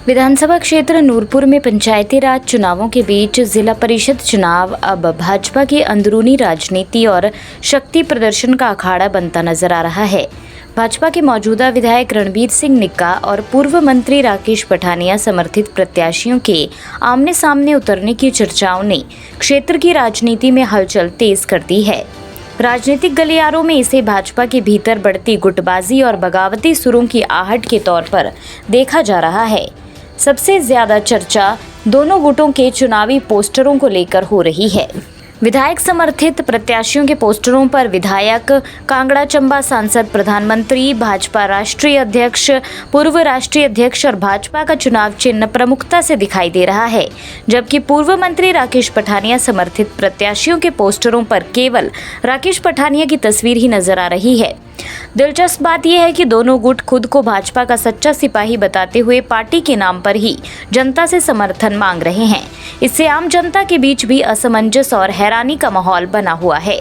विधानसभा क्षेत्र नूरपुर में पंचायती राज चुनावों के बीच जिला परिषद चुनाव अब भाजपा की अंदरूनी राजनीति और शक्ति प्रदर्शन का अखाड़ा बनता नजर आ रहा है। भाजपा के मौजूदा विधायक रणबीर सिंह निक्का और पूर्व मंत्री राकेश पठानिया समर्थित प्रत्याशियों के आमने सामने उतरने की चर्चाओं ने क्षेत्र की राजनीति में हलचल तेज कर दी है। राजनीतिक गलियारों में इसे भाजपा के भीतर बढ़ती गुटबाजी और बगावती सुरों की आहट के तौर पर देखा जा रहा है। सबसे ज्यादा चर्चा दोनों गुटों के चुनावी पोस्टरों को लेकर हो रही है। विधायक समर्थित प्रत्याशियों के पोस्टरों पर विधायक, कांगड़ा चंबा सांसद, प्रधानमंत्री, भाजपा राष्ट्रीय अध्यक्ष, पूर्व राष्ट्रीय अध्यक्ष और भाजपा का चुनाव चिन्ह प्रमुखता से दिखाई दे रहा है, जबकि पूर्व मंत्री राकेश पठानिया समर्थित प्रत्याशियों के पोस्टरों पर केवल राकेश पठानिया की तस्वीर ही नजर आ रही है। दिलचस्प बात यह है कि दोनों गुट खुद को भाजपा का सच्चा सिपाही बताते हुए पार्टी के नाम पर ही जनता से समर्थन मांग रहे हैं। इससे आम जनता के बीच भी असमंजस और हैरानी का माहौल बना हुआ है।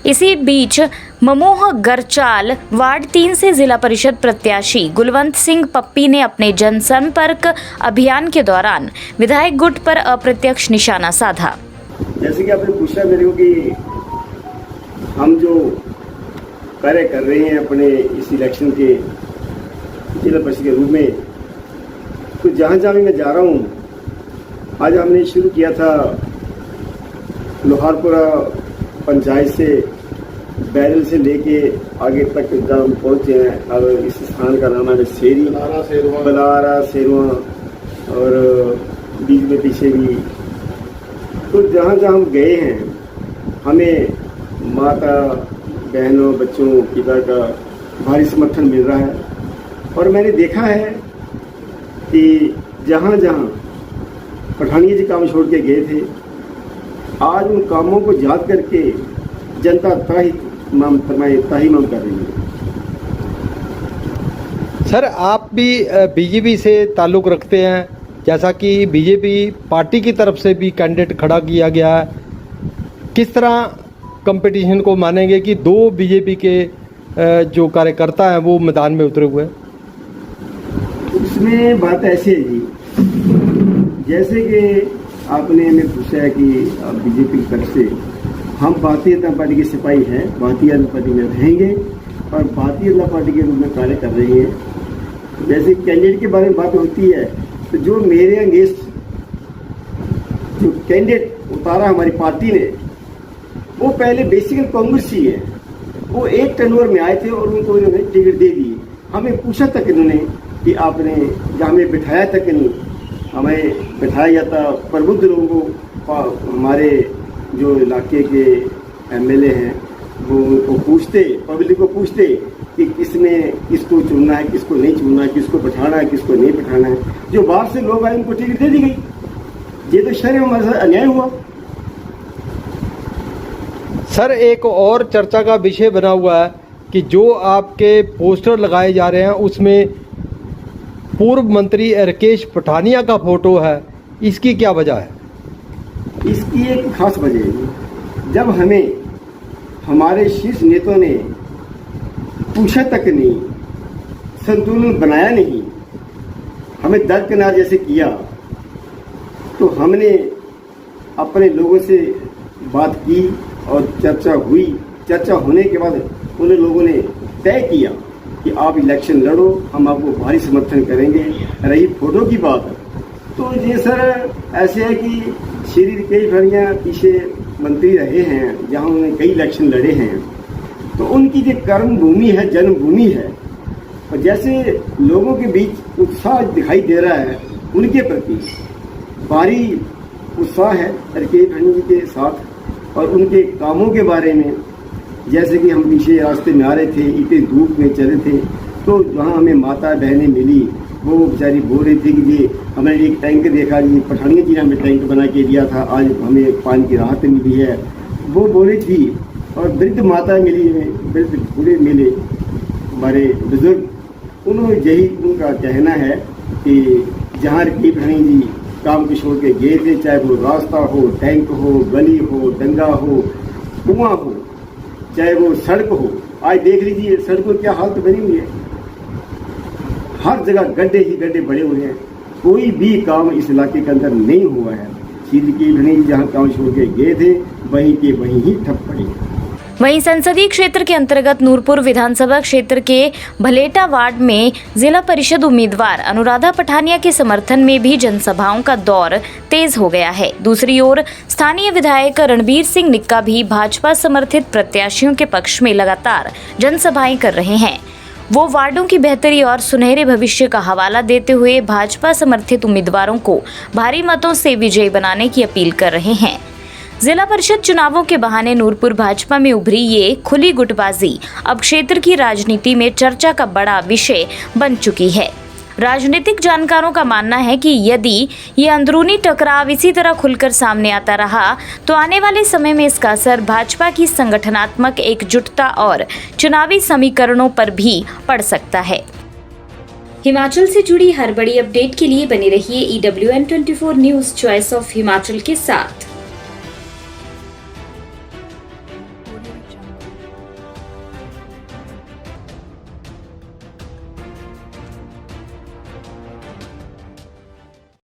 इसी बीच ममोह गरचाल वार्ड 3 से जिला परिषद प्रत्याशी गुलवंत सिंह पप्पी ने अपने जनसंपर्क अभियान के दौरान विधायक गुट पर अप्रत्यक्ष निशाना साधा। जैसे कि आपने पूछा मेरे को कि हम जो कार्य कर रहे हैं अपने इस इलेक्शन के जिला परिषद के रूप में, तो जहाँ जहाँ भी मैं जा रहा हूँ, आज हमने शुरू किया था लोहारपुरा पंचायत से बैरल से लेके आगे तक जहाँ हम पहुँचे हैं। अब इस स्थान का नाम है सेरी, बलारा, सेरुआ और बीच में पीछे भी। तो जहाँ जहाँ हम गए हैं, हमें माता, बहनों, बच्चों, पिता का भारी समर्थन मिल रहा है। और मैंने देखा है कि जहाँ जहाँ पठानिया जी काम छोड़ के गए थे, आज उन कामों को याद करके जनता ताहीमाम कर रही है। सर, आप भी बीजेपी से ताल्लुक़ रखते हैं, जैसा कि बीजेपी पार्टी की तरफ से भी कैंडिडेट खड़ा किया गया है। किस तरह कंपटीशन को मानेंगे कि दो बीजेपी के जो कार्यकर्ता हैं वो मैदान में उतरे हुए हैं? इसमें बात ऐसी है जी, जैसे कि आपने हमें पूछा है कि बीजेपी की तरफ से हम भारतीय जनता पार्टी के सिपाही हैं, भारतीय जनता पार्टी में रहेंगे और भारतीय जनता पार्टी के रूप में कार्य कर रहे हैं। जैसे कैंडिडेट के बारे में बात होती है, तो जो मेरे अगेंस्ट जो कैंडिडेट उतारा हमारी पार्टी ने, वो पहले बेसिकल कांग्रेस ही है। वो एक टर्नओवर में आए थे और उनको इन्होंने टिकट दे दी। हमें पूछा तक इन्होंने कि आपने जहाँ हमें बिठाया तक नहीं, हमें बिठाया जाता प्रबुद्ध लोगों को, हमारे जो इलाके के एमएलए हैं वो उनको पूछते, पब्लिक को पूछते कि किसको चुनना है, किसको नहीं चुनना है, किसको बिठाना है, किसको नहीं बिठाना है। जो बाहर से लोग आए उनको टिकट दे दी गई। ये तो शहर में हमारे साथ अन्याय हुआ। सर, एक और चर्चा का विषय बना हुआ है कि जो आपके पोस्टर लगाए जा रहे हैं उसमें पूर्व मंत्री राकेश पठानिया का फोटो है, इसकी क्या वजह है? इसकी एक खास वजह है। जब हमें हमारे शीर्ष नेताओं ने पूछा तक नहीं, संतुलन बनाया नहीं, हमें दरकिनार जैसे किया, तो हमने अपने लोगों से बात की और चर्चा हुई। चर्चा होने के बाद उन लोगों ने तय किया कि आप इलेक्शन लड़ो, हम आपको भारी समर्थन करेंगे। रही फोटो की बात, तो ये सर ऐसे है कि श्री राकेश पठानिया पीछे मंत्री रहे हैं, जहां उन्होंने कई इलेक्शन लड़े हैं, तो उनकी जो कर्म भूमि है, जन्मभूमि है। और जैसे लोगों के बीच उत्साह दिखाई दे रहा है, उनके प्रति भारी उत्साह है राकेश पठानिया जी के साथ। और उनके कामों के बारे में, जैसे कि हम पीछे रास्ते में आ रहे थे, इतनी धूप में चले थे, तो जहाँ हमें माता बहनें मिली, वो बेचारी बोल रही थी कि जी हमने एक टैंक देखा, जी पठानिया जी ने हमें टैंक बना के दिया था, आज हमें पानी की राहत मिली है, वो बोली थी। और वृद्ध माता मिली हमें, वृद्ध बूढ़े मिले, हमारे बुजुर्ग, उन्होंने यही उनका कहना है कि जहाँ राकेश पठानिया जी काम को छोड़ के गए थे, चाहे वो रास्ता हो, टैंक हो, गली हो, दंगा हो, कुआं हो, चाहे वो सड़क हो, आज देख लीजिए सड़कों की क्या हालत बनी हुई है। हर जगह गड्ढे ही गड्ढे बड़े हुए हैं। कोई भी काम इस इलाके के अंदर नहीं हुआ है। सीधी की भिड़ी जहाँ काम छोड़ के गए थे वहीं के वहीं ही ठप पड़े। वहीं संसदीय क्षेत्र के अंतर्गत नूरपुर विधानसभा क्षेत्र के भलेटा वार्ड में जिला परिषद उम्मीदवार अनुराधा पठानिया के समर्थन में भी जनसभाओं का दौर तेज हो गया है। दूसरी ओर स्थानीय विधायक रणबीर सिंह निक्का भी भाजपा समर्थित प्रत्याशियों के पक्ष में लगातार जनसभाएं कर रहे हैं। वो वार्डों की बेहतरी और सुनहरे भविष्य का हवाला देते हुए भाजपा समर्थित उम्मीदवारों को भारी मतों से विजयी बनाने की अपील कर रहे हैं। जिला परिषद चुनावों के बहाने नूरपुर भाजपा में उभरी ये खुली गुटबाजी अब क्षेत्र की राजनीति में चर्चा का बड़ा विषय बन चुकी है। राजनीतिक जानकारों का मानना है कि यदि ये अंदरूनी टकराव इसी तरह खुलकर सामने आता रहा तो आने वाले समय में इसका असर भाजपा की संगठनात्मक एकजुटता और चुनावी समीकरणों पर भी पड़ सकता है। हिमाचल से जुड़ी हर बड़ी अपडेट के लिए बने रहिए EWN24 news choice of Himachal के साथ।